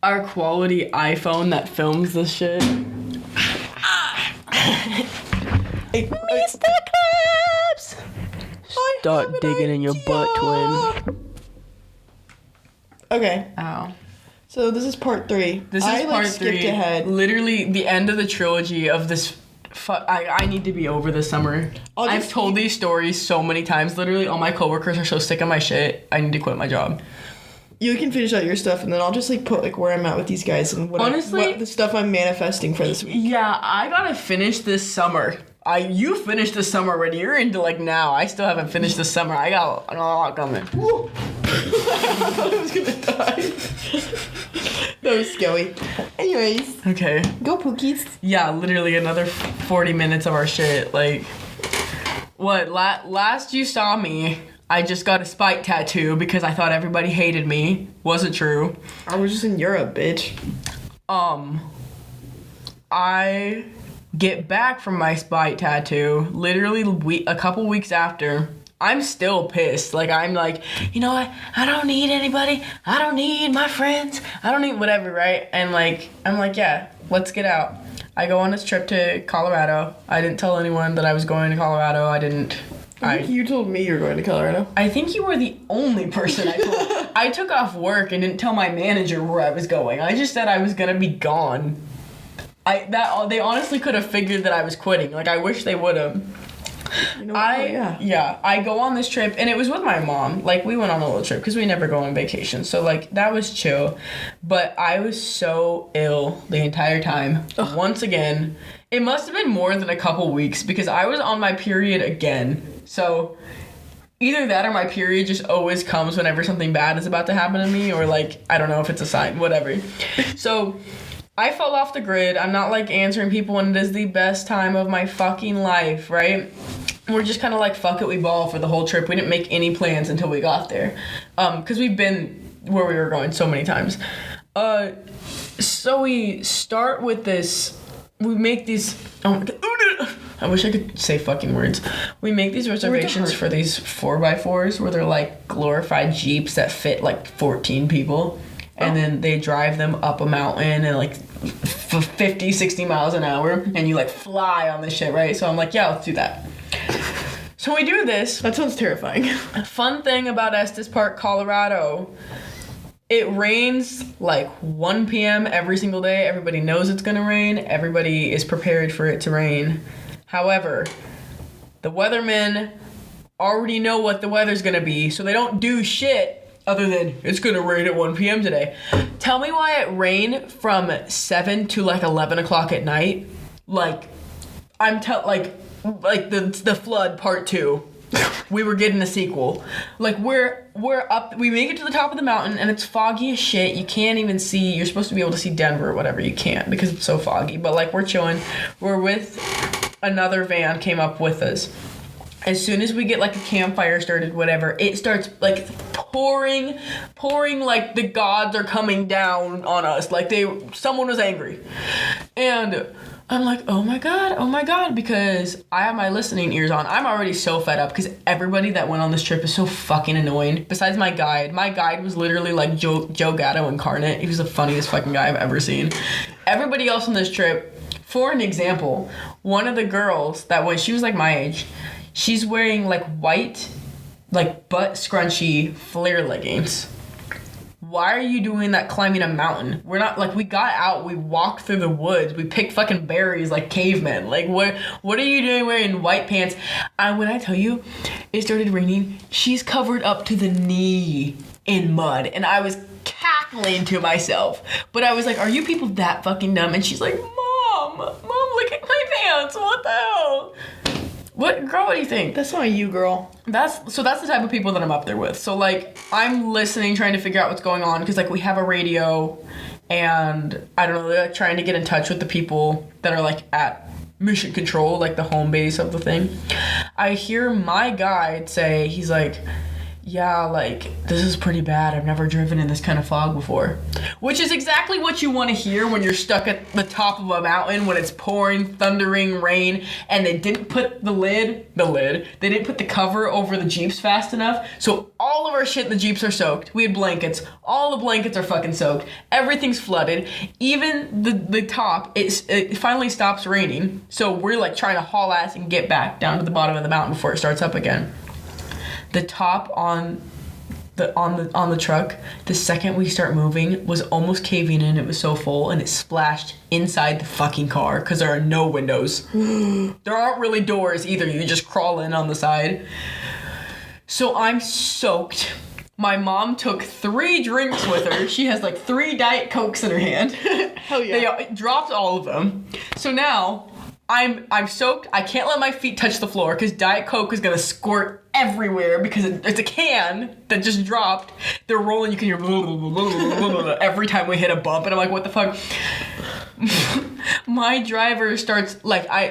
our quality iPhone that films this shit. Mr. Krabs! Start digging in your butt, twin. Okay, Ow. so this is part 3. This is part 3. Skipped ahead. Literally the end of the trilogy of this. I need to be over this summer. I've told these stories so many times. Literally, all my coworkers are so sick of my shit. I need to quit my job. You can finish out your stuff, and then I'll just like put like where I'm at with these guys and what the stuff I'm manifesting for this week. Yeah, I gotta finish this summer. You finished this summer already. You're into like now. I still haven't finished this summer. I got a lot coming. I thought I was gonna die. That was scary. Anyways. Okay. Go Pookies. Yeah, literally another 40 minutes of our shit. Like, what? Last you saw me, I just got a spike tattoo because I thought everybody hated me. Wasn't true. I was just in Europe, bitch. I get back from my spike tattoo literally a couple weeks after. I'm still pissed. Like, I'm like, you know what? I don't need anybody. I don't need my friends. I don't need whatever, right? And, like, I'm like, yeah, let's get out. I go on this trip to Colorado. I didn't tell anyone that I was going to Colorado. I think you told me you were going to Colorado. I think you were the only person I told. I took off work and didn't tell my manager where I was going. I just said I was going to be gone. They honestly could have figured that I was quitting. Like, I wish they would have. You know what? I go on this trip, and it was with my mom. Like, we went on a little trip because we never go on vacation, so like that was chill. But I was so ill the entire time. Ugh. Once again, it must have been more than a couple weeks because I was on my period again. So either that or my period just always comes whenever something bad is about to happen to me, or like I don't know if it's a sign, whatever. So I fell off the grid. I'm not like answering people when it is the best time of my fucking life, right? We're just kind of like, fuck it, we ball for the whole trip. We didn't make any plans until we got there. Because we've been where we were going so many times. So we start with this, we make these, oh my God, I wish I could say fucking words. We make these reservations for these 4x4s where they're like glorified Jeeps that fit like 14 people. And then they drive them up a mountain and like 50, 60 miles an hour. And you like fly on this shit, right? So I'm like, yeah, let's do that. So we do this. That sounds terrifying. Fun thing about Estes Park, Colorado, it rains like 1 p.m. every single day. Everybody knows it's gonna rain. Everybody is prepared for it to rain. However, the weathermen already know what the weather's gonna be, so they don't do shit other than it's gonna rain at 1 p.m. today. Tell me why it rained from 7 to like 11 o'clock at night. Like, like the flood part 2. We were getting a sequel. Like we're up, we make it to the top of the mountain and it's foggy as shit. You can't even see, you're supposed to be able to see Denver or whatever. You can't because it's so foggy. But like we're chilling. We're with another van came up with us. As soon as we get like a campfire started, whatever, it starts like pouring like the gods are coming down on us. Like someone was angry. And I'm like, oh my God, because I have my listening ears on. I'm already so fed up because everybody that went on this trip is so fucking annoying. Besides my guide. My guide was literally like Joe Gatto incarnate. He was the funniest fucking guy I've ever seen. Everybody else on this trip, for an example, one of the girls she was like my age, she's wearing like white, like butt scrunchy flare leggings. Why are you doing that climbing a mountain? We're not, like, we got out, we walked through the woods, we picked fucking berries like cavemen. Like, what are you doing wearing white pants? When I tell you, it started raining, she's covered up to the knee in mud. And I was cackling to myself. But I was like, are you people that fucking dumb? And she's like, Mom, look at my pants, what the hell? What, girl, what do you think? That's not you, girl. That's the type of people that I'm up there with. So, like, I'm listening, trying to figure out what's going on, because, like, we have a radio, and, I don't know, they're, like, trying to get in touch with the people that are, like, at mission control, like, the home base of the thing. I hear my guide say, he's like, yeah, like, this is pretty bad. I've never driven in this kind of fog before. Which is exactly what you want to hear when you're stuck at the top of a mountain when it's pouring, thundering rain, and they didn't put they didn't put the cover over the Jeeps fast enough, so all of our shit in the Jeeps are soaked. We had blankets. All the blankets are fucking soaked. Everything's flooded. Even the top, it finally stops raining, so we're like trying to haul ass and get back down to the bottom of the mountain before it starts up again. The top on the truck, the second we start moving, was almost caving in. It was so full, and it splashed inside the fucking car because there are no windows. There aren't really doors either. You just crawl in on the side. So I'm soaked. My mom took 3 drinks with her. She has like 3 Diet Cokes in her hand. Hell yeah. They dropped all of them. So now I'm soaked. I can't let my feet touch the floor because Diet Coke is gonna squirt everywhere because it's a can that just dropped. They're rolling. You can hear every time we hit a bump, and I'm like, what the fuck? My driver starts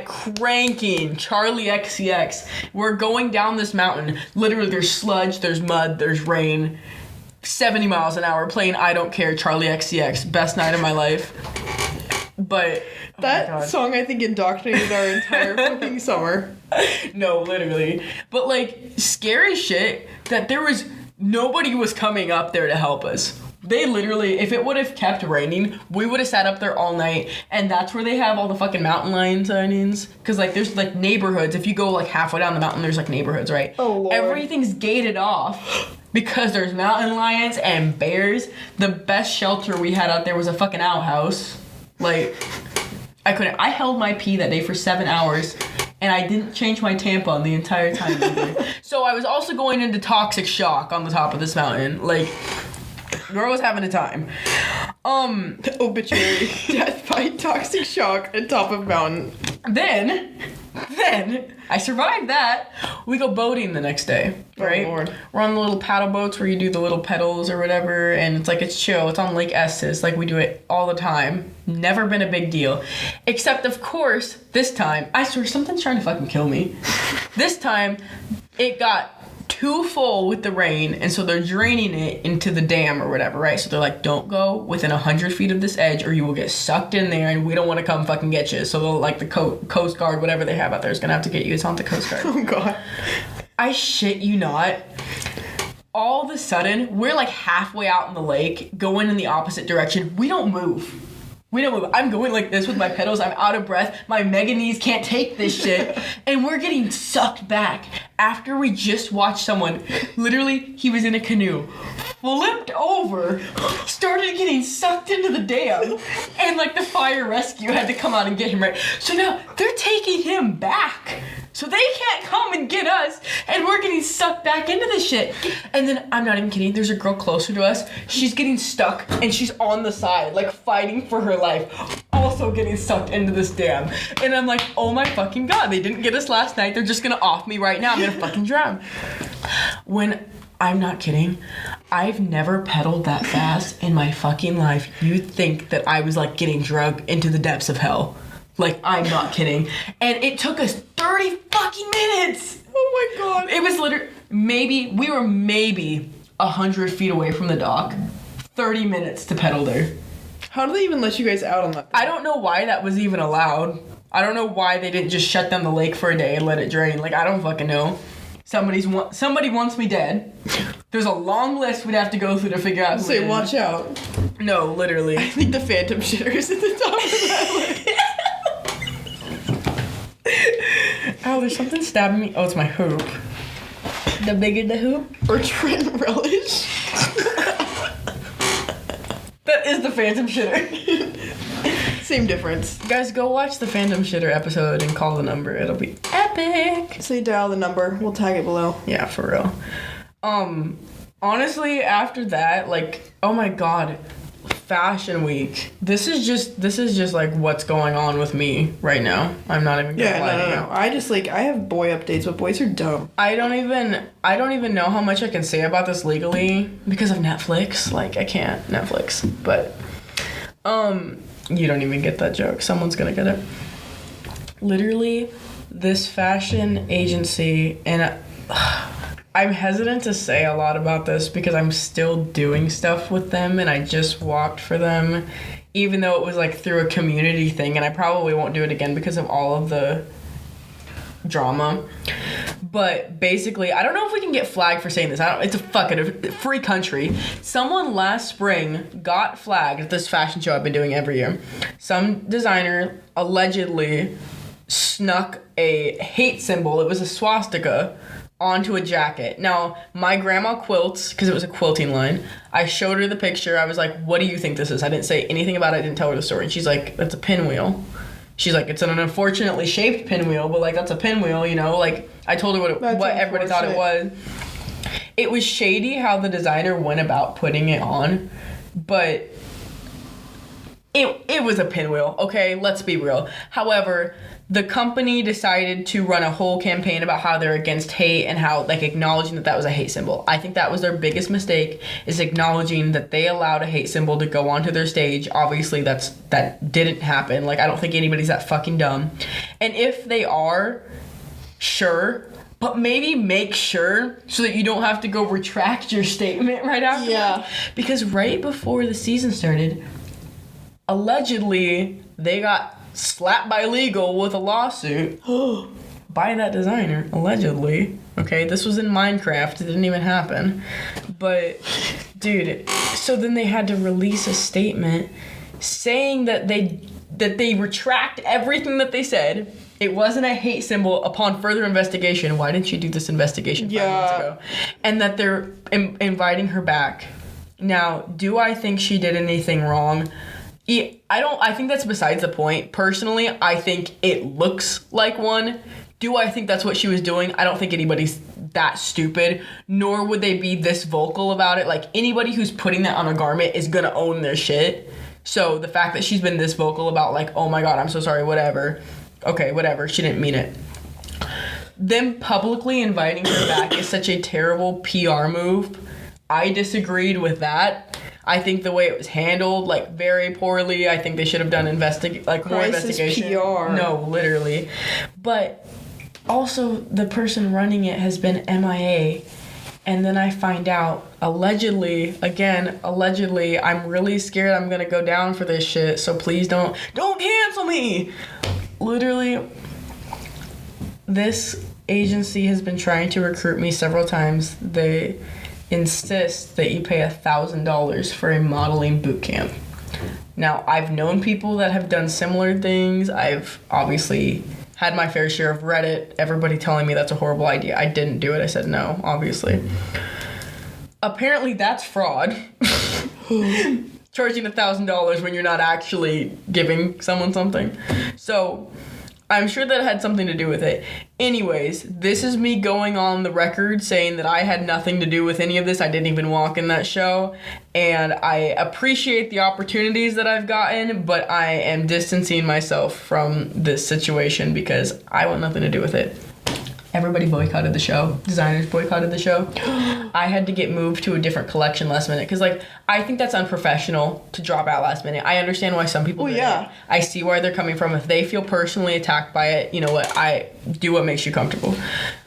cranking Charlie XCX. We're going down this mountain. Literally, there's sludge, there's mud, there's rain. 70 miles an hour playing I Don't Care Charlie XCX. Best night of my life. But that song, I think, indoctrinated our entire fucking summer. No, literally. But like, scary shit that nobody was coming up there to help us. They literally, if it would have kept raining, we would have sat up there all night, and that's where they have all the fucking mountain lion signings. Because, like, there's, like, neighborhoods. If you go, like, halfway down the mountain, there's, like, neighborhoods, right? Oh, Lord. Everything's gated off because there's mountain lions and bears. The best shelter we had out there was a fucking outhouse. Like, I held my pee that day for 7 hours, and I didn't change my tampon the entire time either. So I was also going into toxic shock on the top of this mountain. Like, girl was having a time. Obituary. Death by toxic shock at top of mountain. Then I survived that. We go boating the next day, right? Oh, Lord. We're on the little paddle boats where you do the little pedals or whatever, and it's chill. It's on Lake Estes, like we do it all the time. Never been a big deal. Except, of course, this time, I swear something's trying to fucking kill me. This time, it got too full with the rain, and so they're draining it into the dam or whatever, right? So they're like, don't go within 100 feet of this edge or you will get sucked in there, and we don't want to come fucking get you. So they'll, like, the Coast Guard, whatever they have out there is gonna have to get you. It's not the Coast Guard. Oh, God. I shit you not. All of a sudden, we're like halfway out in the lake, going in the opposite direction. We don't move. I'm going like this with my pedals. I'm out of breath. My mega knees can't take this shit. And we're getting sucked back after we just watched someone, literally, he was in a canoe, flipped over, started getting sucked into the dam, and like the fire rescue had to come out and get him, right? So now they're taking him back. So they can't come and get us, and we're getting sucked back into this shit. And then, I'm not even kidding, there's a girl closer to us. She's getting stuck, and she's on the side, like, fighting for her life, also getting sucked into this dam. And I'm like, oh my fucking God, they didn't get us last night. They're just gonna off me right now. I'm gonna fucking drown. I'm not kidding, I've never pedaled that fast in my fucking life. You'd think that I was, like, getting dragged into the depths of hell. Like, I'm not kidding. And it took us 30 fucking minutes. Oh, my God. It was literally, we were maybe 100 feet away from the dock. 30 minutes to pedal there. How do they even let you guys out on that thing? I don't know why that was even allowed. I don't know why they didn't just shut down the lake for a day and let it drain. Like, I don't fucking know. Somebody wants me dead. There's a long list we'd have to go through to figure out who Say, it is. watch out. No, literally. I think the phantom shitter is at the top of that list. Oh, there's something stabbing me. Oh, it's my hoop. The bigger the hoop. Or Trent Relish. That is the Phantom Shitter. Same difference. Guys, go watch the Phantom Shitter episode and call the number. It'll be epic. So you dial the number. We'll tag it below. Yeah, for real. Honestly, after that, like, oh my God, Fashion Week. This is just like what's going on with me right now. I'm not even gonna lie to you. No. I have boy updates, but boys are dumb. I don't even know how much I can say about this legally because of Netflix. Like, I can't Netflix, but you don't even get that joke. Someone's gonna get it. Literally, this fashion agency, and I'm hesitant to say a lot about this because I'm still doing stuff with them and I just walked for them, even though it was like through a community thing, and I probably won't do it again because of all of the drama. But basically, I don't know if we can get flagged for saying this. It's a fucking free country. Someone last spring got flagged at this fashion show I've been doing every year. Some designer allegedly snuck a hate symbol. It was a swastika onto a jacket. Now, my grandma quilts, because it was a quilting line. I showed her the picture. I was like, what do you think this is? I didn't say anything about it. I didn't tell her the story. And she's like, that's a pinwheel. She's like, it's an unfortunately shaped pinwheel, but like, that's a pinwheel, you know? Like, I told her what everybody thought it was. It was shady how the designer went about putting it on, but it was a pinwheel, okay? Let's be real. However, the company decided to run a whole campaign about how they're against hate and how, like, acknowledging that was a hate symbol. I think that was their biggest mistake, is acknowledging that they allowed a hate symbol to go onto their stage. Obviously, that didn't happen. Like, I don't think anybody's that fucking dumb. And if they are, sure, but maybe make sure so that you don't have to go retract your statement right after. Yeah. Because right before the season started, allegedly, they got slapped by legal with a lawsuit by that designer, allegedly. Okay, this was in Minecraft. It didn't even happen. But, dude, so then they had to release a statement saying that they retract everything that they said. It wasn't a hate symbol upon further investigation. Why didn't you do this investigation 5 months ago? And that they're inviting her back. Now, do I think she did anything wrong? I think that's besides the point. Personally, I think it looks like one. Do I think that's what she was doing? I don't think anybody's that stupid, nor would they be this vocal about it. Like, anybody who's putting that on a garment is gonna own their shit. So the fact that she's been this vocal about, like, oh my god, I'm so sorry, whatever. Okay, whatever, she didn't mean it. Them publicly inviting her back is such a terrible PR move. I disagreed with that. I think the way it was handled, like, very poorly. I think they should have done more investigation. PR. No, literally. But also, the person running it has been MIA. And then I find out, allegedly, I'm really scared I'm gonna go down for this shit, so please don't cancel me! Literally, this agency has been trying to recruit me several times. They insist that you pay $1,000 for a modeling boot camp. Now, I've known people that have done similar things. I've obviously had my fair share of Reddit, everybody telling me that's a horrible idea. I didn't do it. I said no, obviously. Apparently, that's fraud. Charging $1,000 when you're not actually giving someone something. So, I'm sure that had something to do with it. Anyways, this is me going on the record saying that I had nothing to do with any of this. I didn't even walk in that show. And I appreciate the opportunities that I've gotten, but I am distancing myself from this situation because I want nothing to do with it. Everybody boycotted the show. Designers boycotted the show. I had to get moved to a different collection last minute because, like, I think that's unprofessional to drop out last minute. I understand why some people do it. I see where they're coming from. If they feel personally attacked by it, you know what? I do what makes you comfortable.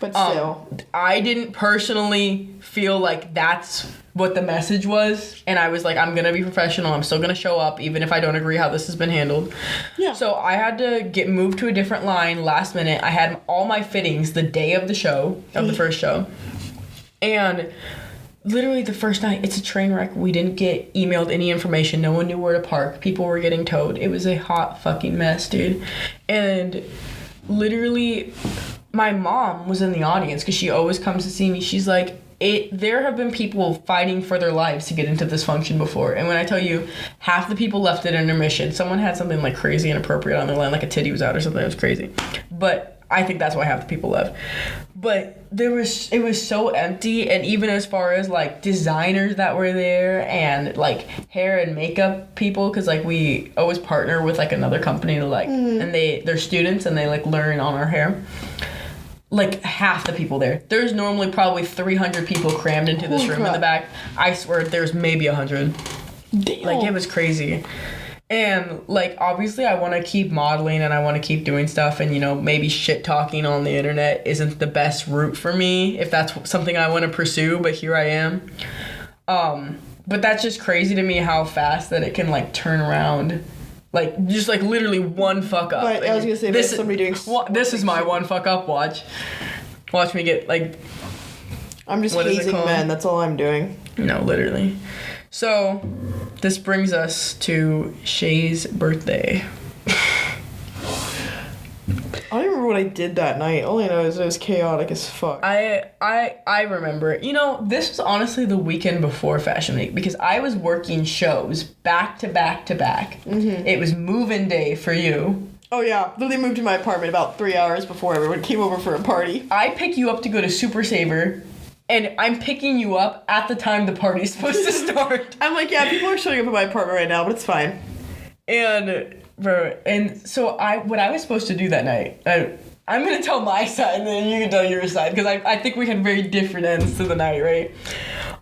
But still. I didn't personally feel like that's what the message was, and I was like, I'm gonna be professional, I'm still gonna show up even if I don't agree how this has been handled. So I had to get moved to a different line last minute. I had all my fittings the day of the show, of the first show, and literally the first night, it's a train wreck. We didn't get emailed any information. No one knew where to park. People were getting towed. It was a hot fucking mess, dude. And literally, my mom was in the audience because she always comes to see me. She's like, there have been people fighting for their lives to get into this function before. And when I tell you, half the people left at intermission. Someone had something like crazy inappropriate on their line, like a titty was out or something. It was crazy. But I think that's why half the people left. But it was so empty, and even as far as like designers that were there and like hair and makeup people, because like we always partner with like another company to like, and they're students and they like learn on our hair. Like half the people there. There's normally probably 300 people crammed into this room in the back. I swear there's maybe 100. Damn. Like, it was crazy. And, like, obviously I want to keep modeling and I want to keep doing stuff, and, you know, maybe shit talking on the internet isn't the best route for me if that's something I want to pursue, but here I am. But that's just crazy to me how fast that it can, like, turn around. Like, just, like, literally one fuck up. But like, I was gonna say, there's somebody doing... this is my one fuck up, watch. Watch me get, like... I'm just hazing men, that's all I'm doing. No, literally. So, this brings us to Shay's birthday. I don't remember what I did that night. All I know is it was chaotic as fuck. I remember. You know, this was honestly the weekend before Fashion Week because I was working shows back to back to back. Mm-hmm. It was move-in day for you. Oh yeah, they moved to my apartment about 3 hours before everyone came over for a party. I pick you up to go to Super Saver. And I'm picking you up at the time the party's supposed to start. I'm like, yeah, people are showing up at my apartment right now, but it's fine. And, bro, and so what I was supposed to do that night, I'm going to tell my side and then you can tell your side, because I think we had very different ends to the night, right?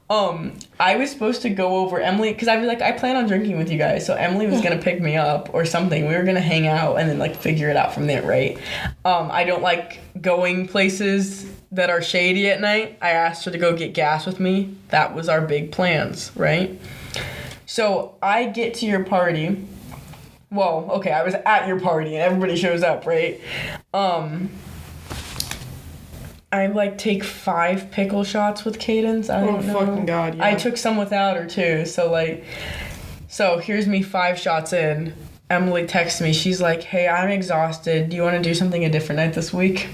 I was supposed to go over Emily, because I was like, I plan on drinking with you guys, so Emily was going to pick me up or something. We were going to hang out and then, like, figure it out from there, right? I don't like going places that are shady at night. I asked her to go get gas with me. That was our big plans, right? So I get to your party. Well, okay, I was at your party and everybody shows up, right? I, like, take 5 pickle shots with Cadence. I don't know. Oh, fucking God, yeah. I took some without her, too. So here's me 5 shots in. Emily texts me. She's like, hey, I'm exhausted. Do you want to do something a different night this week?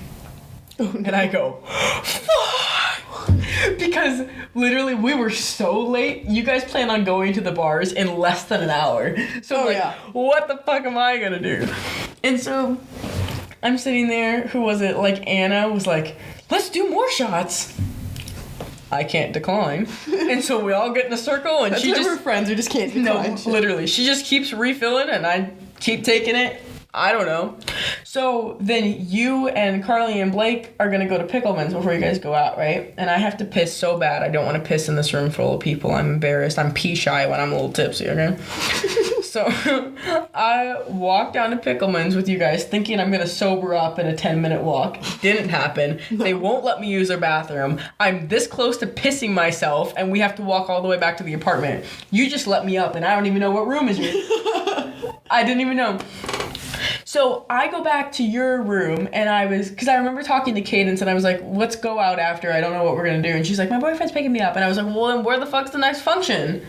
Oh, no. And I go, fuck! Because literally we were so late. You guys plan on going to the bars in less than an hour. So what the fuck am I gonna do? And so I'm sitting there. Who was it? Like, Anna was like, let's do more shots. I can't decline. And so we all get in a circle and we're friends, we just can't decline. No, literally. She just keeps refilling and I keep taking it. I don't know. So then you and Carly and Blake are going to go to Pickleman's before you guys go out, right? And I have to piss so bad. I don't want to piss in this room full of people. I'm embarrassed. I'm pee shy when I'm a little tipsy, okay? So I walk down to Pickleman's with you guys thinking I'm going to sober up in a 10-minute walk. Didn't happen. No. They won't let me use their bathroom. I'm this close to pissing myself and we have to walk all the way back to the apartment. You just let me up and I don't even know what room is yours. I didn't even know. So I go back to your room and because I remember talking to Cadence and I was like, let's go out after. I don't know what we're going to do. And she's like, my boyfriend's picking me up. And I was like, well, then where the fuck's the next function?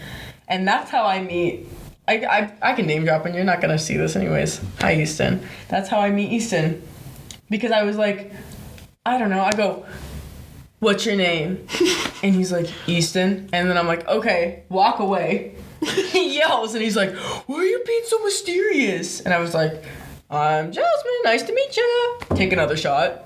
And that's how I meet. I can name drop and you're not going to see this anyways. Hi, Easton. That's how I meet Easton. Because I was like, I don't know. I go, what's your name? And he's like, Easton. And then I'm like, okay, walk away. He yells and he's like, why are you being so mysterious? And I was like, I'm Jasmine, nice to meet ya. Take another shot.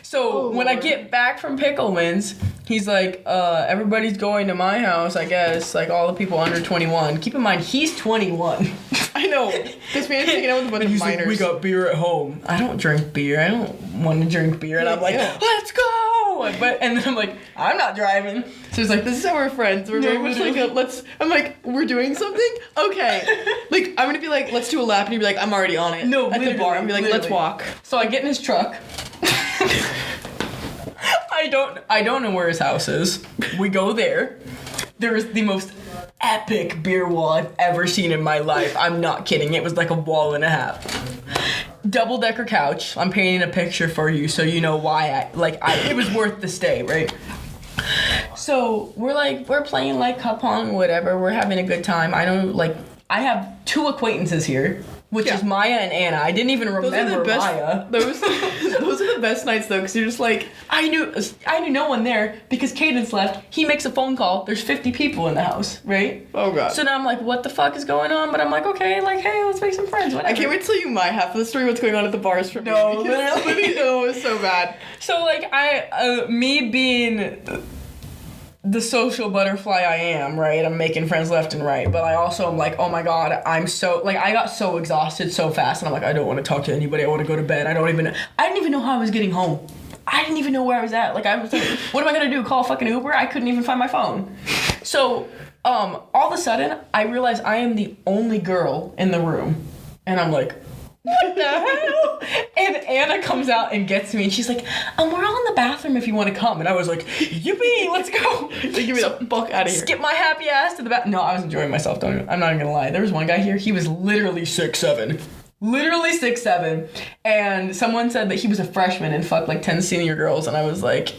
So when I get back from Pickleman's, he's like, everybody's going to my house, I guess, like all the people under 21. Keep in mind, he's 21. I know. This man's hanging out with a bunch of minors. Like, we got beer at home. I don't drink beer. I don't want to drink beer. And I'm like, let's go. And then I'm like, I'm not driving. So he's like, this is how we're friends. We're very much like I'm like, we're doing something? Okay. Like, I'm going to be like, let's do a lap. And he'd be like, I'm already on it. No, at the bar. I'm be like, let's walk. So I get in his truck. I don't know where his house is. We go there. There is the most epic beer wall I've ever seen in my life. I'm not kidding. It was like a wall and a half. Double-decker couch. I'm painting a picture for you so you know why it was worth the stay, right? So we're playing like cup pong, whatever. We're having a good time. I have 2 acquaintances here. Which is Maya and Anna. I didn't even remember Maya. Those are the best nights though, because you're just like, I knew no one there because Cadence left. He makes a phone call. There's 50 people in the house, right? Oh god. So now I'm like, what the fuck is going on? But I'm like, okay, like, hey, let's make some friends. Whatever. I can't wait to tell you my half of the story. What's going on at the bars for me? No, literally, no, it was so bad. So like me being the social butterfly I am, right? I'm making friends left and right, but I also am like, oh my god, I'm so, like, I got so exhausted so fast, and I'm like, I don't want to talk to anybody, I want to go to bed, I didn't even know how I was getting home. I didn't even know where I was at. Like, I was like, what am I gonna do, call a fucking Uber? I couldn't even find my phone. So, all of a sudden, I realize I am the only girl in the room. And I'm like, what the hell? And Anna comes out and gets me, and she's like, we're all in the bathroom if you want to come. And I was like, yippee, let's go. Like, give me the fuck out of here. Skip my happy ass to the bathroom. No, I was enjoying myself. I'm not even gonna lie. There was one guy here, he was literally 6'7". Literally 6'7". And someone said that he was a freshman and fucked like 10 senior girls, and I was like,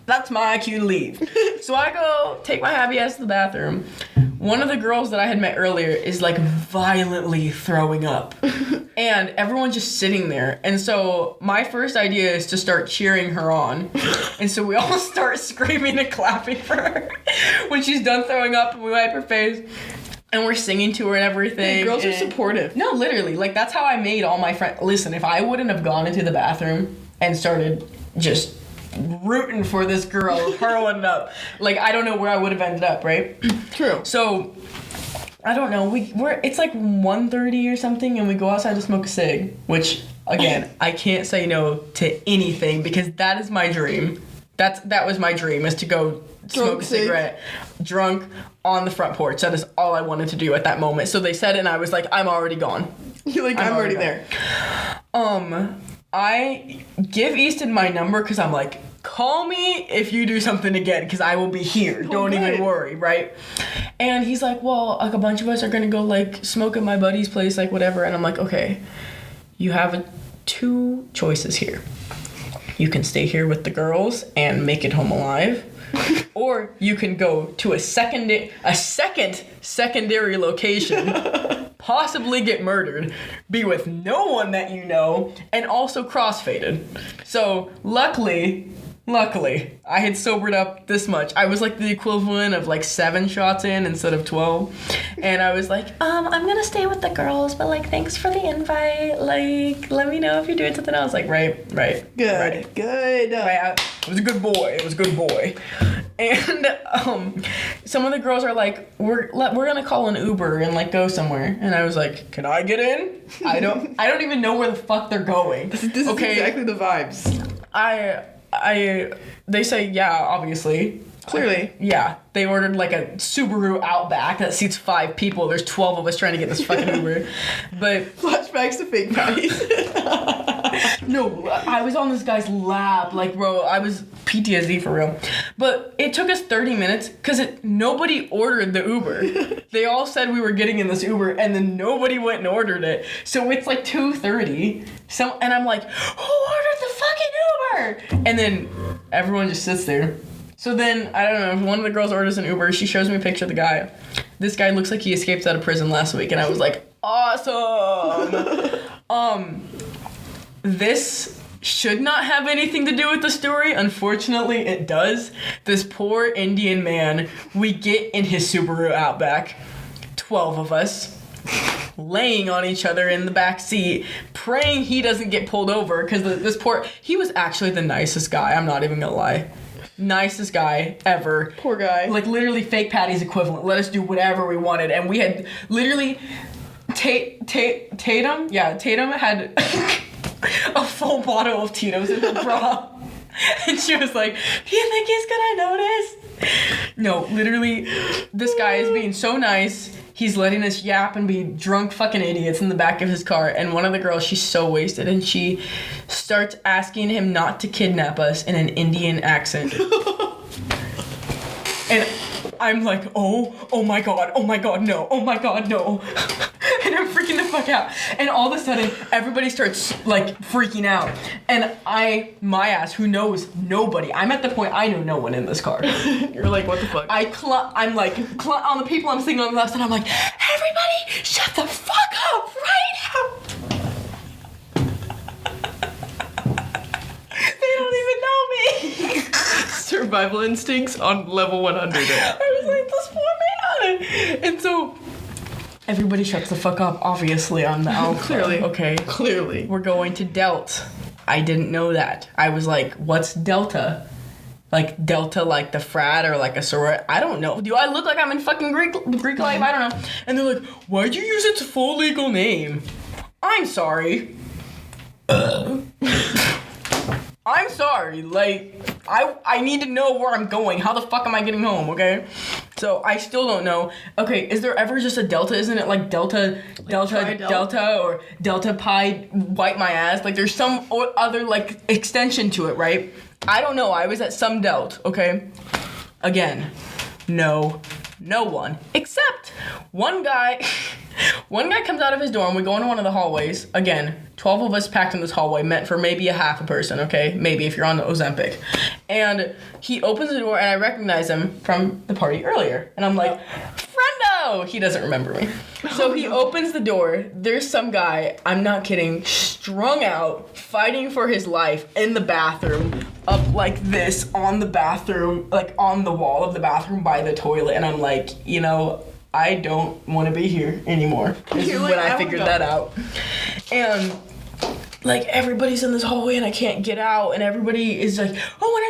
that's my cue to leave. So I go take my happy ass to the bathroom. One of the girls that I had met earlier is like violently throwing up. And everyone's just sitting there. And so my first idea is to start cheering her on. And so we all start screaming and clapping for her when she's done throwing up, and we wipe her face. And we're singing to her and everything. Hey, girls are supportive. No, literally. Like, that's how I made all my friends. Listen, if I wouldn't have gone into the bathroom and started just rooting for this girl, hurling it up, like, I don't know where I would have ended up, right? True. So, I don't know. It's like 1:30 or something, and we go outside to smoke a cig, which, again, I can't say no to anything because that is my dream. That was my dream, is to go smoke a cigarette drunk on the front porch. That is all I wanted to do at that moment. So they said it, and I was like, I'm already gone. You're like, I'm already there. I give Easton my number because I'm like, call me if you do something again, because I will be here. Don't even worry, right? And he's like, well, like, a bunch of us are gonna go like smoke at my buddy's place, like whatever. And I'm like, okay, you have two choices here. You can stay here with the girls and make it home alive, or you can go to a second secondary location, possibly get murdered, be with no one that you know, and also crossfaded. So luckily, I had sobered up this much. I was like the equivalent of like 7 shots in instead of 12. And I was like, I'm gonna stay with the girls, but like, thanks for the invite. Like, let me know if you're doing something else. Like, right. Good. Right. It was a good boy. And some of the girls are like, we're gonna call an Uber and like go somewhere. And I was like, can I get in? I don't even know where the fuck they're going. This is exactly the vibes. They say, yeah, obviously. Clearly. Yeah. They ordered like a Subaru Outback that seats 5 people. There's 12 of us trying to get this fucking Uber. But flashbacks to fake patties. No, I was on this guy's lap. Like, bro, I was PTSD for real. But it took us 30 minutes because nobody ordered the Uber. They all said we were getting in this Uber, and then nobody went and ordered it. So it's like 2:30. And I'm like, who ordered the fucking Uber? And then everyone just sits there. So then, I don't know, if one of the girls orders an Uber, she shows me a picture of the guy. This guy looks like he escaped out of prison last week, and I was like, awesome! This should not have anything to do with the story. Unfortunately, it does. This poor Indian man, we get in his Subaru Outback, 12 of us, laying on each other in the back seat, praying he doesn't get pulled over, because he was actually the nicest guy, I'm not even gonna lie. Nicest guy ever. Poor guy. Like, literally fake Patty's equivalent. Let us do whatever we wanted. And we had literally Tatum had a full bottle of Tito's in her bra. And she was like, do you think he's gonna notice? No, literally, this guy is being so nice. He's letting us yap and be drunk fucking idiots in the back of his car. And one of the girls, she's so wasted, and she starts asking him not to kidnap us in an Indian accent. And I'm like, oh my god, no, oh my god, no. And I'm freaking the fuck out. And all of a sudden, everybody starts, like, freaking out. And my ass, who knows nobody, I'm at the point, I know no one in this car. You're like, what the fuck? I'm like, on the people I'm sitting on the left, and I'm like, everybody, shut the fuck up right now. They don't even know me. Survival instincts on level 100. I was like, this poor man. And so everybody shuts the fuck up, obviously, on the alcohol. Clearly. Okay. Clearly. We're going to Delt. I didn't know that. I was like, what's Delta? Like, Delta, like the frat or like a sorority? I don't know. Do I look like I'm in fucking Greek life? I don't know. And they're like, why'd you use its full legal name? I'm sorry. I'm sorry. Like, I need to know where I'm going. How the fuck am I getting home, okay? So I still don't know. Okay, is there ever just a Delta? Isn't it like Delta, or Delta Pi wipe my ass? Like, there's some other, like, extension to it, right? I don't know. I was at some Delt, okay? Again, no one. Except one guy... One guy comes out of his dorm, we go into one of the hallways. Again, 12 of us packed in this hallway, meant for maybe a half a person, okay? Maybe if you're on the Ozempic. And he opens the door, and I recognize him from the party earlier. And I'm like, friendo! He doesn't remember me. So he opens the door. There's some guy, I'm not kidding, strung out, fighting for his life in the bathroom, up like this on the bathroom, like on the wall of the bathroom by the toilet. And I'm like, you know... I don't want to be here anymore. This is when I figured that out. And, like, everybody's in this hallway and I can't get out. And everybody is like, oh, when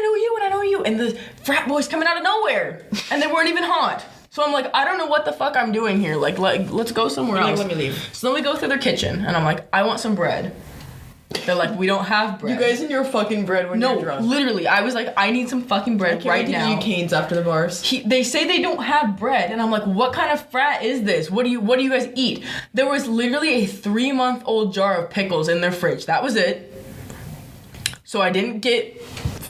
I know you. And the frat boys coming out of nowhere. And they weren't even hot. So I'm like, I don't know what the fuck I'm doing here. Like let's go somewhere else. Let me leave. So then we go through their kitchen. And I'm like, I want some bread. They're like, we don't have bread. You guys and your fucking bread when you're drunk. No, literally. I was like, I need some fucking bread right now. You canes after the bars. They say they don't have bread, and I'm like, what kind of frat is this? What do you guys eat? There was literally a 3-month-old jar of pickles in their fridge. That was it. So I didn't get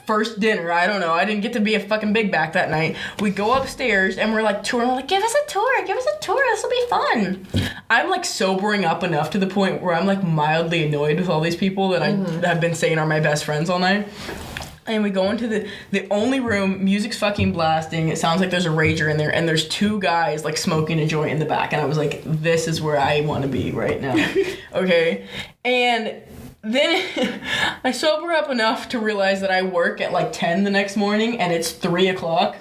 first dinner. I don't know. I didn't get to be a fucking big back that night. We go upstairs and we're like touring. We're like, give us a tour. This will be fun. I'm like sobering up enough to the point where I'm like mildly annoyed with all these people that I have been saying are my best friends all night. And we go into the only room, music's fucking blasting. It sounds like there's a rager in there, and there's 2 guys like smoking a joint in the back. And I was like, this is where I want to be right now. Okay? And then I sober up enough to realize that I work at like 10 the next morning and it's 3 o'clock.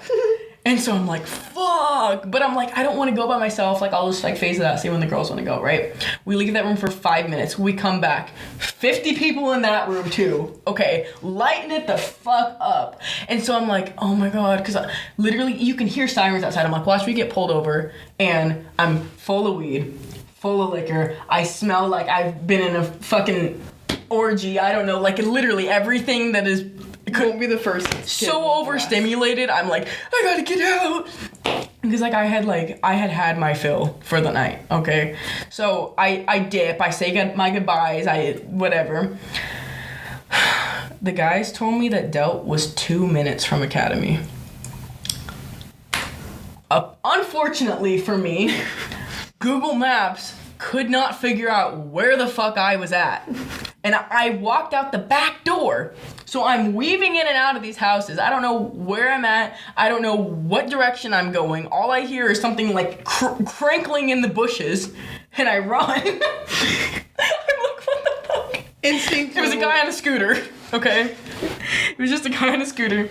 And so I'm like, fuck. But I'm like, I don't want to go by myself. Like, I'll just like phase it out, see when the girls want to go, right? We leave that room for 5 minutes. We come back. 50 people in that room too. Okay, lighten it the fuck up. And so I'm like, oh my God. Because literally you can hear sirens outside. I'm like, watch me get pulled over. And I'm full of weed, full of liquor. I smell like I've been in a fucking... orgy, I don't know, like literally everything that is won't be the first. So overstimulated, I'm like, I gotta get out. Because like I had my fill for the night, okay? So I dip, I say my goodbyes, whatever. The guys told me that Delt was 2 minutes from Academy. Unfortunately for me, Google Maps could not figure out where the fuck I was at. And I walked out the back door. So I'm weaving in and out of these houses. I don't know where I'm at. I don't know what direction I'm going. All I hear is something like crankling in the bushes. And I run. I'm like, what the fuck? Instinct. It was a guy on a scooter, okay? It was just a guy on a scooter.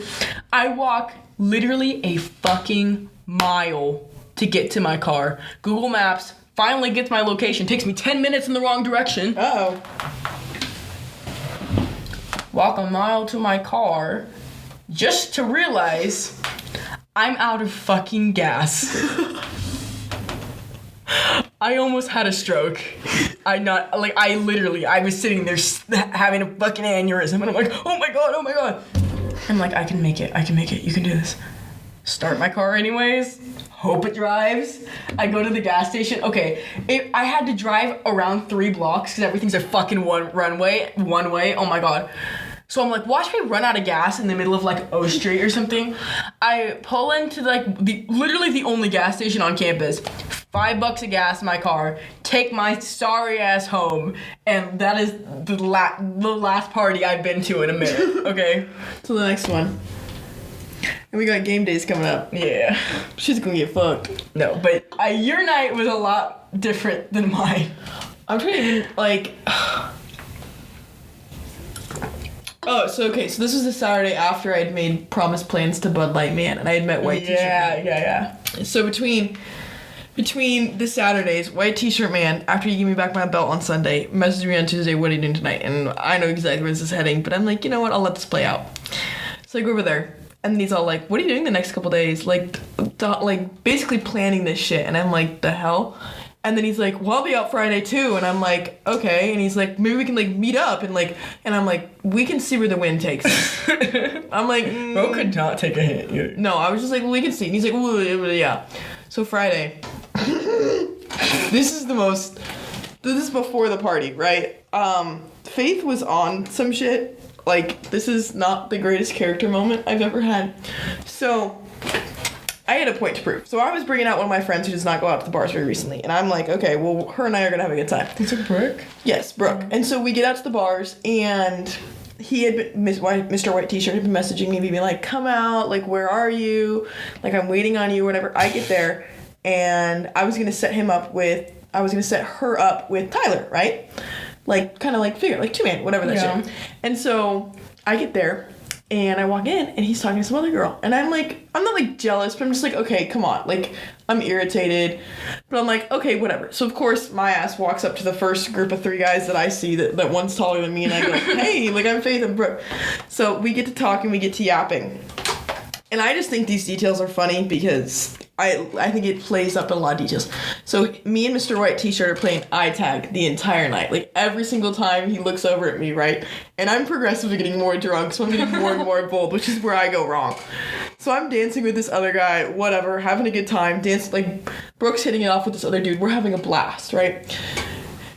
I walk literally a fucking mile to get to my car. Google Maps finally gets my location. Takes me 10 minutes in the wrong direction. Uh-oh. Walk a mile to my car just to realize I'm out of fucking gas. I almost had a stroke. I was sitting there having a fucking aneurysm, and I'm like, oh my god. I'm like, I can make it, you can do this. Start my car anyways. Hope it drives. I go to the gas station. Okay, I had to drive around 3 blocks because everything's a fucking one way. Oh my god. So I'm like, watch me run out of gas in the middle of like O Street or something. I pull into like literally the only gas station on campus. $5 of gas in my car. Take my sorry ass home, and that is the last party I've been to in a minute. Okay. So the next one. And we got game days coming up. Yeah. She's gonna get fucked. No, but your night was a lot different than mine. I'm trying to even, like... Oh, so this was the Saturday after I'd made promise plans to Bud Light Man, and I had met White T-Shirt Man. Yeah. So between the Saturdays, White T-Shirt Man, after he gave me back my belt on Sunday, messaged me on Tuesday, what are you doing tonight? And I know exactly where this is heading, but I'm like, you know what, I'll let this play out. So I go over there. And he's all like, what are you doing the next couple days? Like basically planning this shit. And I'm like, the hell? And then he's like, well, I'll be out Friday too. And I'm like, okay. And he's like, maybe we can like meet up. And I'm like, we can see where the wind takes us. I'm like, Bro could not take a hint. Either. No, I was just like, well, we can see. And he's like, well, yeah. So Friday, this is before the party, right? Faith was on some shit. Like, this is not the greatest character moment I've ever had. So I had a point to prove. So I was bringing out one of my friends who does not go out to the bars very recently. And I'm like, okay, well, her and I are going to have a good time. Is it Brooke? Yes, Brooke. And so we get out to the bars, and he had been, Mr. White T-shirt had been messaging me, being like, come out, like, where are you? Like, I'm waiting on you, whatever. I get there, and I was going to set her up with Tyler, right? Like, kind of like figure, like two-man, whatever that shit. And so I get there, and I walk in, and he's talking to some other girl. And I'm not like jealous, but I'm just like, okay, come on. Like, I'm irritated. But I'm like, okay, whatever. So, of course, my ass walks up to the first group of 3 guys that I see that one's taller than me. And I go, hey, like, I'm Faith and Brooke. So we get to talking, we get to yapping. And I just think these details are funny because I think it plays up in a lot of details. So me and Mr. White T-shirt are playing eye tag the entire night. Like, every single time he looks over at me, right? And I'm progressively getting more drunk, so I'm getting more and more bold, which is where I go wrong. So I'm dancing with this other guy, whatever, having a good time. Like, Brooke's hitting it off with this other dude. We're having a blast, right?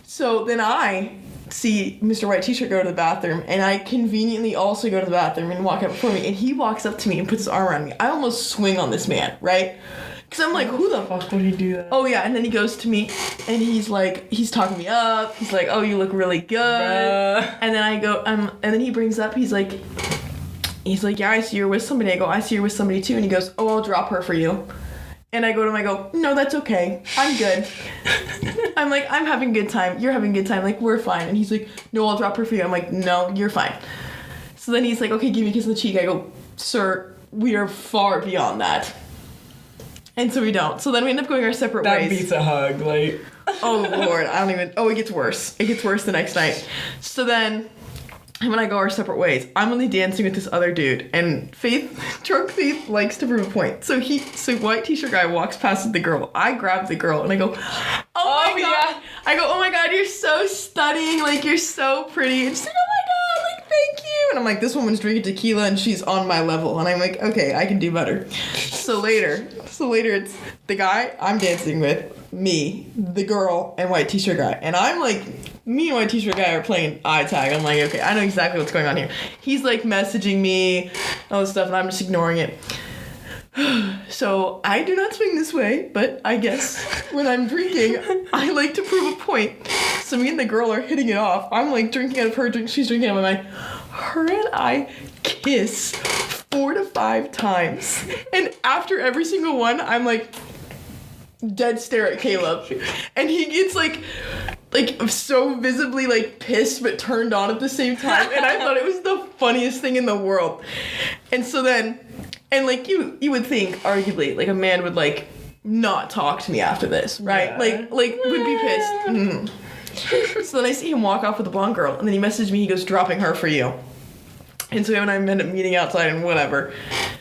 So then I see Mr. White T-shirt go to the bathroom, and I conveniently also go to the bathroom and walk out before me, and he walks up to me and puts his arm around me. I almost swing on this man, right? Because I'm like, who the fuck would he do that? Oh, yeah, and then he goes to me, and he's like, he's talking me up. He's like, oh, you look really good. And then I go, and then he brings up, he's like, yeah, I see you're with somebody. I go, I see you're with somebody too. And he goes, oh, I'll drop her for you. And I go to him, I go, no, that's okay. I'm good. I'm like, I'm having a good time. You're having a good time. Like, we're fine. And he's like, no, I'll drop her for you. I'm like, no, you're fine. So then he's like, okay, give me a kiss on the cheek. I go, sir, we are far beyond that. And so we don't. So then we end up going our separate ways. That beats a hug, like. Oh, Lord. It gets worse. It gets worse the next night. So then him and I go our separate ways. I'm only dancing with this other dude, and drunk Faith likes to prove a point. So White T-shirt guy walks past the girl. I grab the girl, and I go, oh my God. Yeah. I go, oh my God, you're so stunning. Like, you're so pretty. And she's like, oh my God, like, thank you. And I'm like, this woman's drinking tequila, and she's on my level. And I'm like, okay, I can do better. So later it's the guy I'm dancing with, me, the girl, and White T-shirt guy. And I'm like, me and White T-shirt guy are playing eye tag. I'm like, okay, I know exactly what's going on here. He's like messaging me, all this stuff, and I'm just ignoring it. So I do not swing this way, but I guess when I'm drinking, I like to prove a point. So me and the girl are hitting it off. I'm like drinking out of her drink, she's drinking out of mine. Her and I kiss 4 to 5 times. And after every single one, I'm like, dead stare at Caleb, and he gets like so visibly like pissed but turned on at the same time, and I thought it was the funniest thing in the world. And so then, and like you would think arguably like a man would like not talk to me after this, right? Yeah. like would be pissed. Mm-hmm. So then I see him walk off with the blonde girl, and then he messaged me, he goes, dropping her for you. And so him and I end up meeting outside and whatever.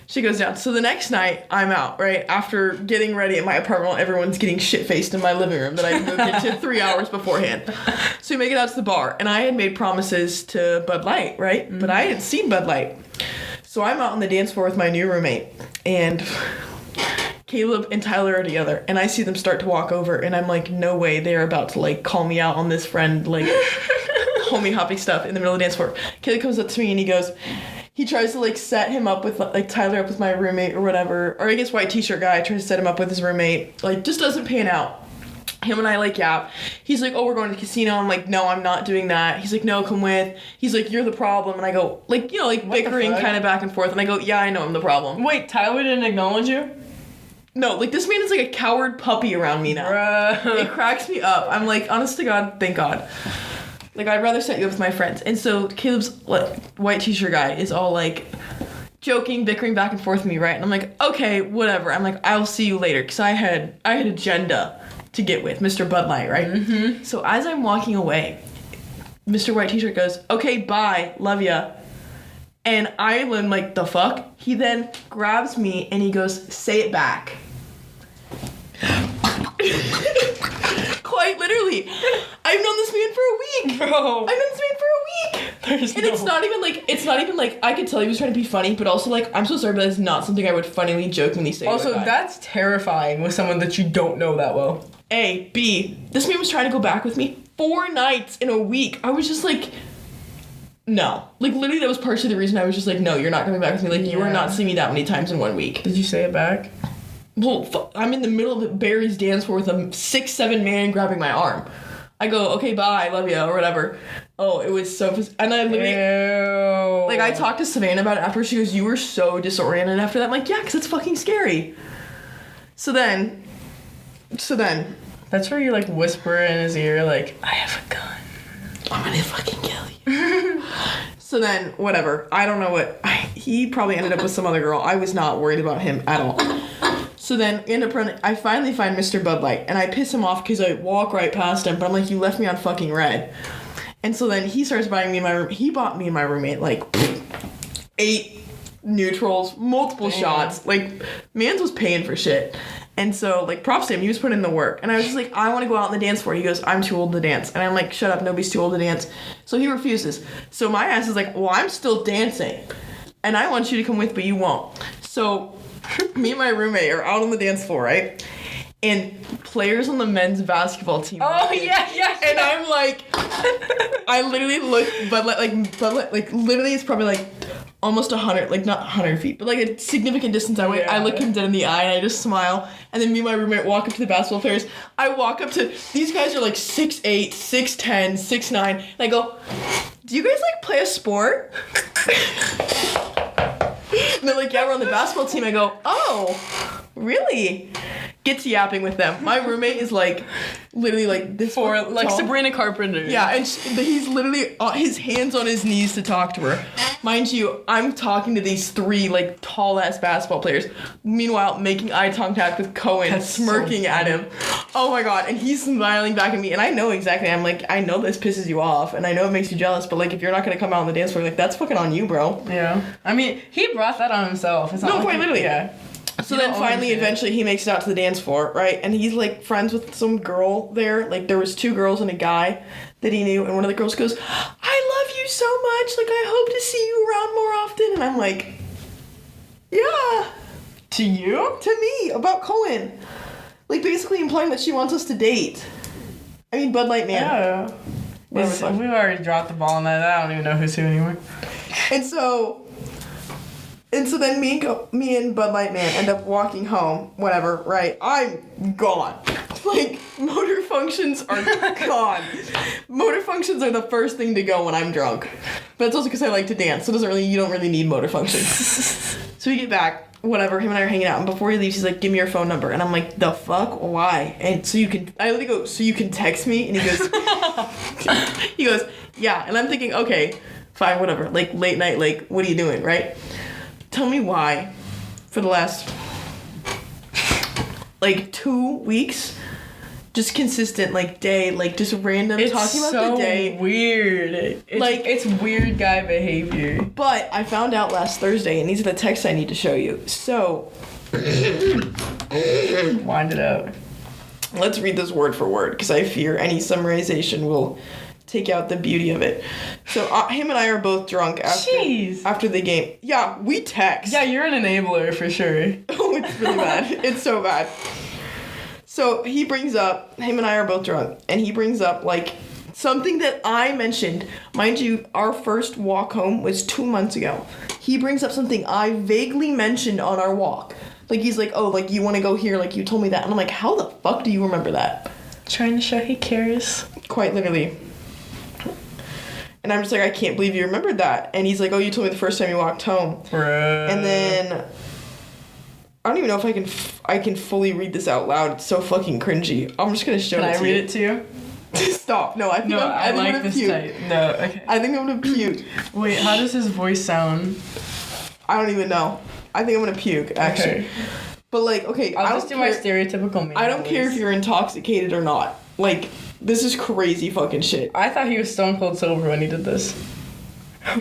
She goes down. So the next night, I'm out, right? After getting ready at my apartment while everyone's getting shit-faced in my living room that I moved into 3 hours beforehand. So we make it out to the bar. And I had made promises to Bud Light, right? Mm-hmm. But I hadn't seen Bud Light. So I'm out on the dance floor with my new roommate. And Caleb and Tyler are together. And I see them start to walk over. And I'm like, no way. They're about to, like, call me out on this friend, like, homie hopping stuff in the middle of the dance floor. Caleb comes up to me and he tries to like set him up with like Tyler up with my roommate or whatever, or I guess White T-shirt guy tries to set him up with his roommate, like just doesn't pan out. Him and I like yap. He's like, oh, we're going to the casino. I'm like, no, I'm not doing that. He's like, no, come with. He's like, you're the problem. And I go, like, you know, like bickering kind of back and forth. And I go, yeah, I know I'm the problem. Wait, Tyler didn't acknowledge you? No, like this man is like a coward puppy around me now. Bruh. It cracks me up. I'm like, honest to God, thank God. Like, I'd rather set you up with my friends. And so Caleb's like, White T-shirt guy is all like joking, bickering back and forth with me, right? And I'm like, okay, whatever. I'm like, I'll see you later. Because I had agenda to get with Mr. Bud Light, right? Mm-hmm. So as I'm walking away, Mr. White T-shirt goes, okay, bye, love ya. And I am like, the fuck? He then grabs me and he goes, say it back. Literally. I've known this man for a week. Bro. I've known this man for a week. And it's not even like, I could tell he was trying to be funny, but also like, I'm so sorry, but that's not something I would funnily, jokingly say. Also, that's terrifying with someone that you don't know that well. A. B. This man was trying to go back with me 4 nights in a week. I was just like, no. Like, literally, that was partially the reason I was just like, no, you're not coming back with me. Like, you are not seeing me that many times in 1 week. Did you say it back? Well, I'm in the middle of Barry's dance floor with a 6'7" man grabbing my arm. I go, okay, bye, love you, or whatever. Oh, it was so... And I literally... Ew. Like, I talked to Savannah about it after. She goes, you were so disoriented after that. I'm like, yeah, because it's fucking scary. So then... That's where you, like, whisper in his ear, like, I have a gun. I'm gonna fucking kill you. So then, whatever. I don't know what... he probably ended up with some other girl. I was not worried about him at all. So then, I finally find Mr. Bud Light, and I piss him off because I walk right past him, but I'm like, you left me on fucking red. And so then he starts buying me and my room. He bought me and my roommate, like, 8 neutrals, multiple shots. Like, Mans was paying for shit. And so, like, props to him. He was putting in the work. And I was just like, I want to go out on the dance floor. He goes, I'm too old to dance. And I'm like, shut up. Nobody's too old to dance. So he refuses. So my ass is like, well, I'm still dancing. And I want you to come with, but you won't. So me and my roommate are out on the dance floor, right? And players on the men's basketball team. Oh, yeah. And I'm like, I literally look, but like literally it's probably like almost 100, like not 100 feet, but like a significant distance away. Yeah. I look him dead in the eye and I just smile. And then me and my roommate walk up to the basketball players. I walk up to, these guys are like 6'8", 6'10", 6'9". And I go, do you guys like play a sport? And they're like, yeah, we're on the basketball team. I go, oh, really? Gets yapping with them. My roommate is like, literally like this for like tall. Sabrina Carpenter. Yeah, and he's literally his hands on his knees to talk to her. Mind you, I'm talking to these 3 like tall ass basketball players. Meanwhile, making eye contact with Cohen, smirking at him. Oh my god, and he's smiling back at me, and I know exactly. I'm like, I know this pisses you off, and I know it makes you jealous, but like if you're not gonna come out on the dance floor, like that's fucking on you, bro. Yeah. I mean, he brought that on himself. It's not no, like quite literally. Yeah. So then finally, eventually, he makes it out to the dance floor, right? And he's, like, friends with some girl there. Like, there was 2 girls and a guy that he knew. And one of the girls goes, I love you so much. Like, I hope to see you around more often. And I'm like, yeah. To you? To me, about Cohen. Like, basically implying that she wants us to date. I mean, Bud Light Man. Yeah. We've already dropped the ball on that. I don't even know who's who anymore. And so then me and Bud Light Man end up walking home, whatever, right? I'm gone. Like, motor functions are gone. Motor functions are the first thing to go when I'm drunk. But it's also because I like to dance, so you don't really need motor functions. So we get back, whatever, him and I are hanging out, and before he leaves, he's like, give me your phone number. And I'm like, the fuck? Why? And I literally go, so you can text me? And he goes, yeah. And I'm thinking, okay, fine, whatever. Like, late night, like, what are you doing, right? Tell me why, for the last, like, 2 weeks, just consistent, like, day, like, just random talking about the day. It's so weird. It's weird guy behavior. But I found out last Thursday, and these are the texts I need to show you. So, wind it up. Let's read this word for word, because I fear any summarization will take out the beauty of it. So him and I are both drunk after the game. Yeah, we text. Yeah, you're an enabler for sure. Oh, it's really bad. It's so bad. So him and I are both drunk, and he brings up like something that I mentioned. Mind you, our first walk home was 2 months ago. He brings up something I vaguely mentioned on our walk. Like he's like, oh, like you want to go here, like you told me that. And I'm like, how the fuck do you remember that? Trying to show he cares. Quite literally. And I'm just like, I can't believe you remembered that. And he's like, oh, you told me the first time you walked home. Bruh. And then I don't even know if I can fully read this out loud. It's so fucking cringy. I'm just gonna show it to you. Can I read it to you? Stop. No, I think I like this type. No, okay. I think I'm gonna puke. Wait, how does his voice sound? I don't even know. I think I'm gonna puke, actually. Okay. But like, okay, I'll just do my stereotypical man. I don't care if you're intoxicated or not. Like, this is crazy fucking shit. I thought he was stone cold sober when he did this.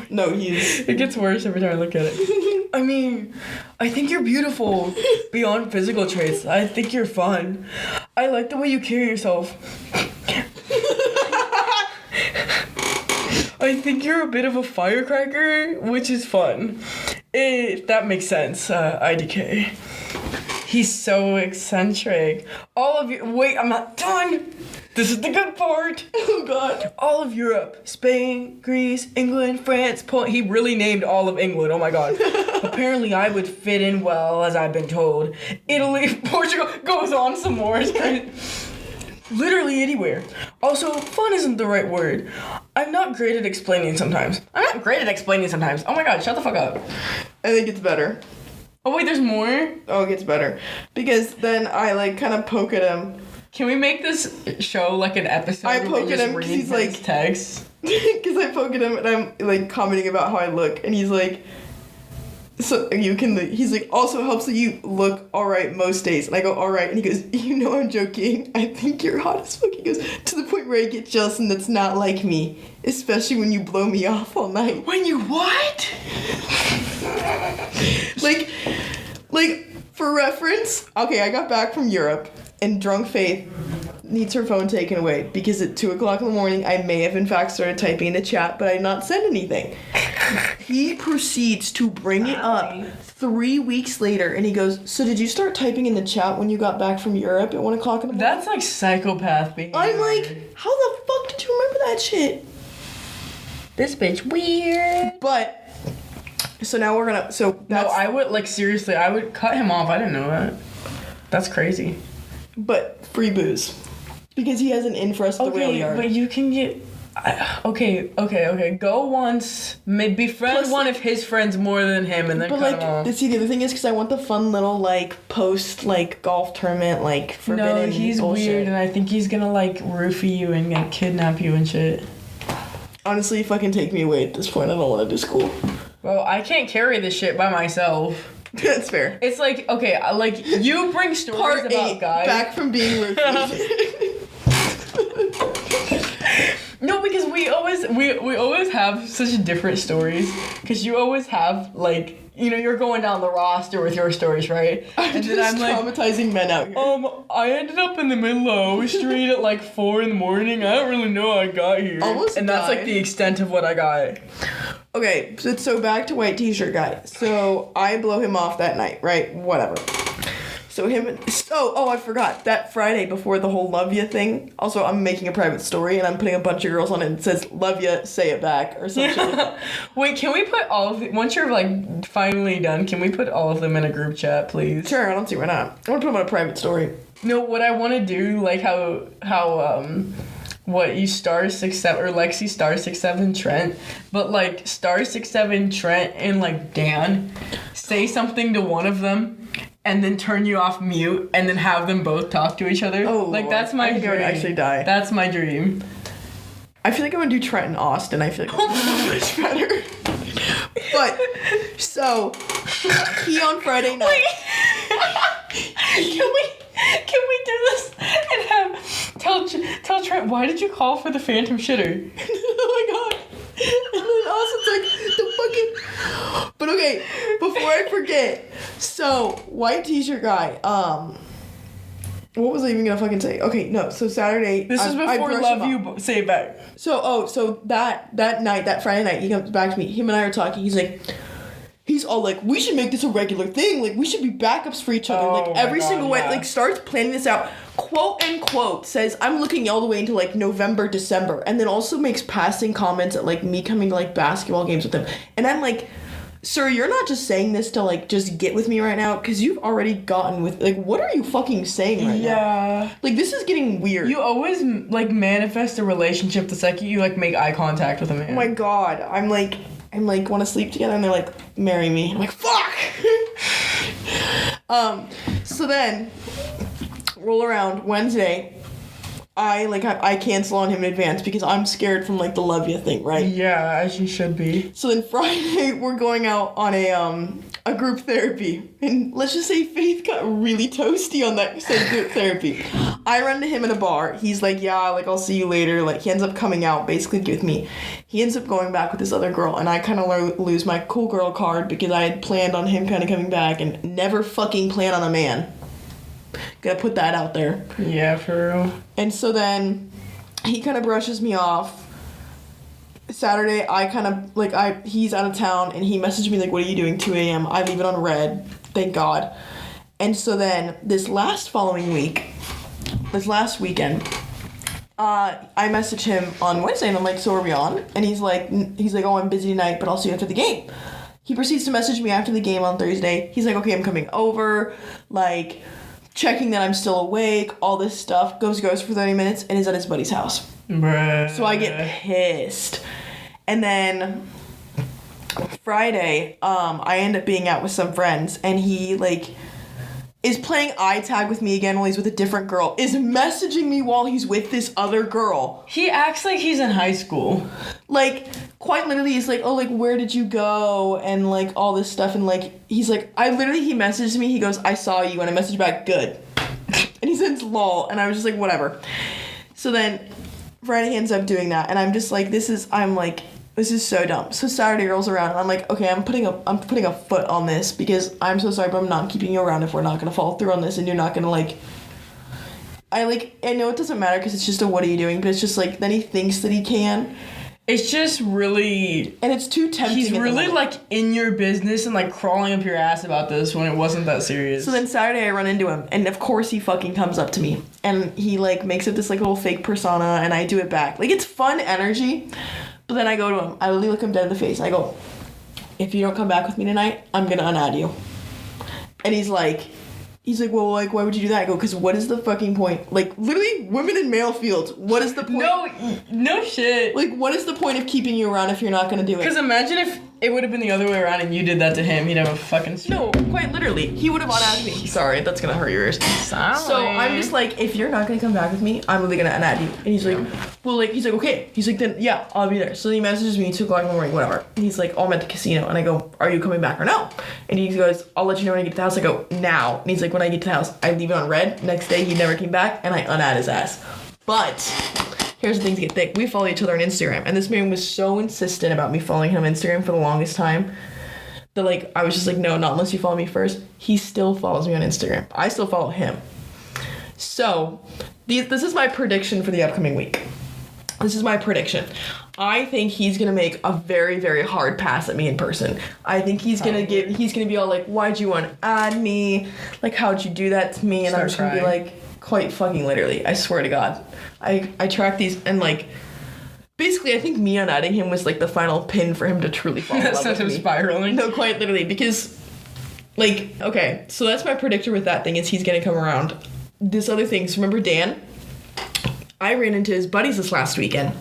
No, he's... It gets worse every time I look at it. I mean, I think you're beautiful beyond physical traits. I think you're fun. I like the way you carry yourself. I think you're a bit of a firecracker, which is fun. If that makes sense, IDK. He's so eccentric. All of you. Wait, I'm not done. This is the good part. Oh God. All of Europe. Spain, Greece, England, France, Poland. He really named all of England. Oh my God. Apparently I would fit in well, as I've been told. Italy, Portugal, goes on some more. It's great. Literally anywhere. Also, fun isn't the right word. I'm not great at explaining sometimes. Oh my God, shut the fuck up. I think it's better. Oh wait, there's more? Oh, it gets better. Because then I, like, kind of poke at him. Can we make this show like an episode I where poke we at just him 'cause read he's his like- text? Because I poke at him and I'm, like, commenting about how I look. And he's like... So he's like, also helps that you look alright most days. And I go, alright. And he goes, you know I'm joking. I think you're hot as fuck. He goes, to the point where I get jealous and that's not like me. Especially when you blow me off all night. When you what? Like, for reference, okay, I got back from Europe and drunk Faith needs her phone taken away because at 2 o'clock in the morning I may have in fact started typing in the chat, but I did not send anything. He proceeds to bring it up 3 weeks later and he goes, so did you start typing in the chat when you got back from Europe at 1 o'clock in the morning? That's like psychopath behavior. I'm like, how the fuck did you remember that shit? This bitch weird. But, so now we're gonna, so that's... No, I would, like, seriously, I would cut him off. I didn't know that. That's crazy. But free booze. Because he has an in for us at the rail yard. But you can get... Okay. Go once, maybe befriend Plus, one of his friends more than him, and then but cut like, him off. see, the other thing is because I want the fun little like post like golf tournament like forbidden. No, he's bullshit. weird, and I think he's gonna like roofie you and like, kidnap you and shit. Honestly, fucking take me away at this point. I don't want to do school. Well, I can't carry this shit by myself. That's fair. It's like, okay, like you bring stories Part about 8, guys. back from being roofied. No, because we always have such different stories. Because you always have like, you know, you're going down the roster with your stories, right? I'm just traumatizing men out here. I ended up in the middle of O Street at like 4 in the morning. I don't really know how I got here. Almost and that's like died. the extent of what I got. Okay, so back to white t-shirt guy. So I blow him off that night, right? Whatever. So I forgot. That Friday before the whole love ya thing, also I'm making a private story and I'm putting a bunch of girls on it and it says, love ya, say it back, or something. Wait, can we put all of once you're like finally done, can we put all of them in a group chat, please? Sure, I don't see why not. I want to put them on a private story. No, what I want to do, like how what you star 67 or Lexi star 67 Trent, but like star 67 Trent and like Dan say something to one of them and then turn you off mute and then have them both talk to each other. Oh, like Lord. that's my I think I dream. would actually die. That's my dream. I feel like I'm gonna do Trent and Austin. I feel like that's much better. But so he on Friday night. Can we do this and have tell Trent, why did you call for the phantom shitter? Oh my God. And then Austin's like the fucking. But okay, before I forget, so white t-shirt guy. What was I even gonna fucking say? Okay, no. So Saturday. This is before Love You Say It Back. So that night, that Friday night, he comes back to me. Him and I are talking. He's all like, we should make this a regular thing. Like, we should be backups for each other. Oh like, every my God, single way. yeah. Like, starts planning this out. Quote, unquote, says, I'm looking all the way into, like, November, December. And then also makes passing comments at, like, me coming to, like, basketball games with him. And I'm like, sir, you're not just saying this to, like, just get with me right now. Because you've already gotten with, like, what are you fucking saying right now? Yeah. Like, this is getting weird. You always, like, manifest a relationship the second you, like, make eye contact with a man. Oh my God. I'm like, want to sleep together? And they're like, marry me. I'm like, fuck! So then, roll around Wednesday. I cancel on him in advance because I'm scared from, like, the love ya thing, right? Yeah, as you should be. So then Friday, we're going out on a group therapy. And let's just say Faith got really toasty on that said group therapy. I run to him in a bar. He's like, yeah, like, I'll see you later. Like, he ends up coming out basically with me. He ends up going back with this other girl. And I kind of lose my cool girl card because I had planned on him kind of coming back and never fucking plan on a man. Gotta put that out there. Yeah, for real. And so then he kind of brushes me off. Saturday, I kind of, like, he's out of town, and he messaged me, like, what are you doing, 2 a.m.? I leave it on red, thank God. And so then, this last weekend, I messaged him on Wednesday, and I'm like, so are we on? And he's like, oh, I'm busy tonight, but I'll see you after the game. He proceeds to message me after the game on Thursday. He's like, okay, I'm coming over, like, checking that I'm still awake, all this stuff. Goes for 30 minutes, and is at his buddy's house. Bruh. So I get pissed. And then Friday, I end up being out with some friends, and he, like, is playing eye tag with me again while he's with a different girl, is messaging me while he's with this other girl. He acts like he's in high school. Like, quite literally, he's like, oh, like, where did you go? And, like, all this stuff. And, like, he's like, he messaged me. He goes, I saw you. And I messaged back, good. And he sends lol. And I was just like, whatever. So then Friday he ends up doing that. And I'm just like, this is so dumb. So Saturday rolls around, and I'm like, okay, I'm putting a foot on this, because I'm so sorry, but I'm not keeping you around if we're not gonna follow through on this, and you're not gonna, like. I know it doesn't matter because it's just a what are you doing, but it's just like then he thinks that he can. It's just really, and it's too tempting. He's really like in your business and like crawling up your ass about this when it wasn't that serious. So then Saturday I run into him, and of course he fucking comes up to me, and he like makes up this like little fake persona, and I do it back. Like, it's fun energy. But then I go to him, I literally look him dead in the face. I go, if you don't come back with me tonight, I'm gonna unadd you. And he's like, well, like, why would you do that? I go, because what is the fucking point? Like, literally, women in male fields, what is the point? No shit. Like, what is the point of keeping you around if you're not gonna do it? Because imagine if it would have been the other way around and you did that to him, he'd have a fucking No, quite literally. He would have unadded me. Sorry, that's gonna hurt your ears. Sorry. So I'm just like, if you're not gonna come back with me, I'm really gonna unadd you. And he's like, well, like, he's like, okay. He's like, then, yeah, I'll be there. So he messages me 2 o'clock in the morning, whatever. And he's like, oh, I'm at the casino. And I go, are you coming back or no? And he goes, I'll let you know when I get to the house. I go, now. And he's like, when I get to the house, I leave it on red. Next day, he never came back, and I unadd his ass. But here's the thing to get thick. We follow each other on Instagram, and this man was so insistent about me following him on Instagram for the longest time that, like, I was just like, no, not unless you follow me first. He still follows me on Instagram. I still follow him. So this is my prediction for the upcoming week. This is my prediction. I think he's gonna make a very, very hard pass at me in person. I think he's gonna be all like, why'd you want to add me? Like, how'd you do that to me? And I'm just gonna be like, quite fucking literally, I swear to God. I track these, and like, basically I think me unadding him was like the final pin for him to truly fall in love with me. Sent him spiraling. No, quite literally, because, like, okay, so that's my predictor with that thing, is he's gonna come around. This other thing, so remember Dan? I ran into his buddies this last weekend.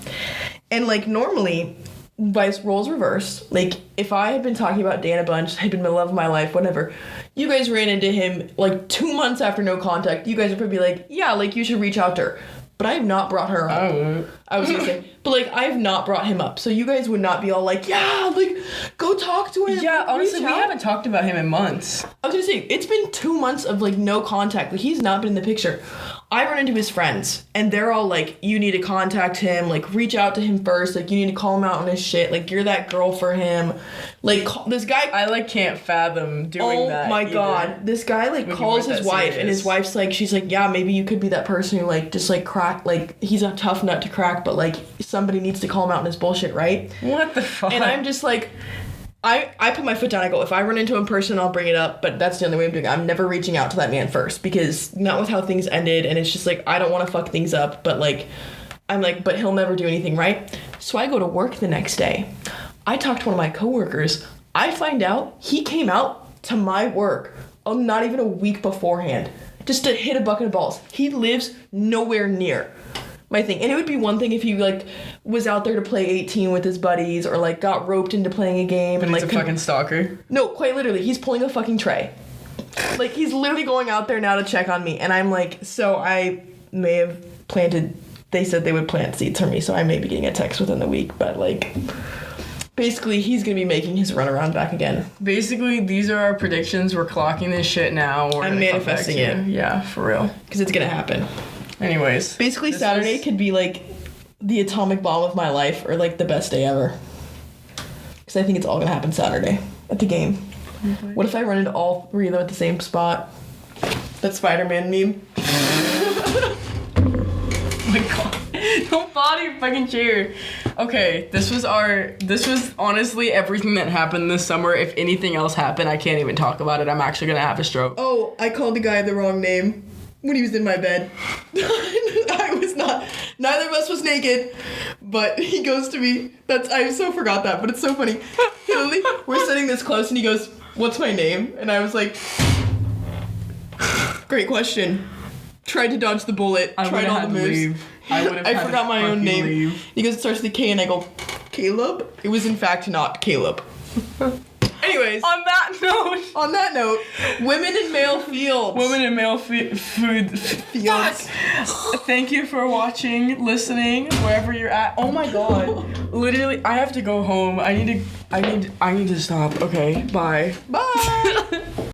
And, like, normally, vice roles reverse. Like, if I had been talking about Dan a bunch, had been the love of my life, whatever, you guys ran into him, like, 2 months after no contact, you guys would probably be like, yeah, like, you should reach out to her. But I have not brought her up. I was gonna say, but, like, I have not brought him up. So you guys would not be all like, yeah, like, go talk to him. Yeah, honestly, we haven't talked about him in months. I was gonna say, it's been 2 months of, like, no contact. Like, he's not been in the picture. I run into his friends, and they're all like, you need to contact him, like, reach out to him first, like, you need to call him out on his shit, like, you're that girl for him. Like, this guy... I, like, can't fathom doing that. Oh, my God. This guy, like, calls his wife, and his wife's like, she's like, yeah, maybe you could be that person who, like, just, like, crack, like, he's a tough nut to crack, but, like, somebody needs to call him out on his bullshit, right? What the fuck? And I'm just like... I put my foot down. I go, if I run into him in person, I'll bring it up. But that's the only way I'm doing it. I'm never reaching out to that man first, because not with how things ended. And it's just like, I don't want to fuck things up. But like, I'm like, but he'll never do anything, right? So I go to work the next day. I talk to one of my coworkers. I find out he came out to my work not even a week beforehand, just to hit a bucket of balls. He lives nowhere near my thing. And it would be one thing if he, like, was out there to play 18 with his buddies, or, like, got roped into playing a game. But and, he's like, a fucking stalker. No, quite literally. He's pulling a fucking tray. Like, he's literally going out there now to check on me. And I'm like, so I may have planted... They said they would plant seeds for me, so I may be getting a text within the week. But, like... Basically, he's going to be making his runaround back again. Basically, these are our predictions. We're clocking this shit now. I'm manifesting it. Yeah, for real. Because it's going to happen. Anyways. Basically, Saturday could be, like, the atomic bomb of my life, or, like, the best day ever. Because I think it's all going to happen Saturday at the game. Mm-hmm. What if I run into all 3 of them at the same spot? That Spider-Man meme. Oh my God. Don't fall out of your fucking chair. Okay, this was honestly everything that happened this summer. If anything else happened, I can't even talk about it. I'm actually gonna have a stroke. Oh, I called the guy the wrong name when he was in my bed. I was not. Neither of us was naked, but he goes to me. I so forgot that, but it's so funny. Literally, we're sitting this close, and he goes, "What's my name?" And I was like, "Great question." Tried to dodge the bullet. Tried all the moves. I forgot my own name. Leave. He goes, it starts with a K, and I go, Caleb? It was in fact not Caleb. Anyways. On that note, women in male fields. Women in male fields. Thank you for watching, listening, wherever you're at. Oh my god. Literally, I have to go home. I need to stop. Okay, bye. Bye.